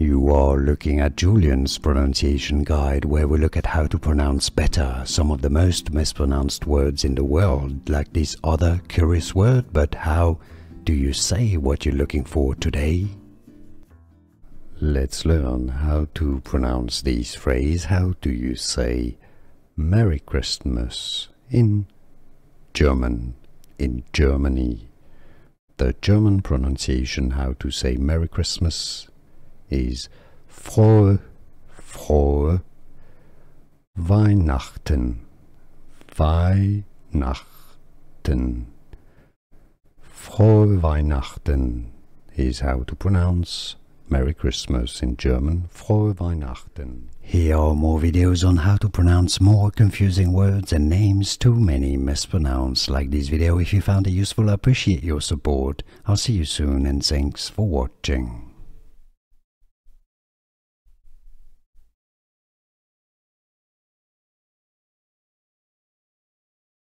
You are looking at Julian's pronunciation guide, where we look at how to pronounce better some of the most mispronounced words in the world, like this other curious word. But how do you say what you're looking for today? Let's learn how to pronounce this phrase. How do you say Merry Christmas in German, in Germany? The German pronunciation how to say Merry Christmas is Frohe Weihnachten. Weihnachten. Frohe Weihnachten is how to pronounce Merry Christmas in German. Frohe Weihnachten. Here are more videos on how to pronounce more confusing words and names too many mispronounced. Like this video if you found it useful. I appreciate your support. I'll see you soon and thanks for watching.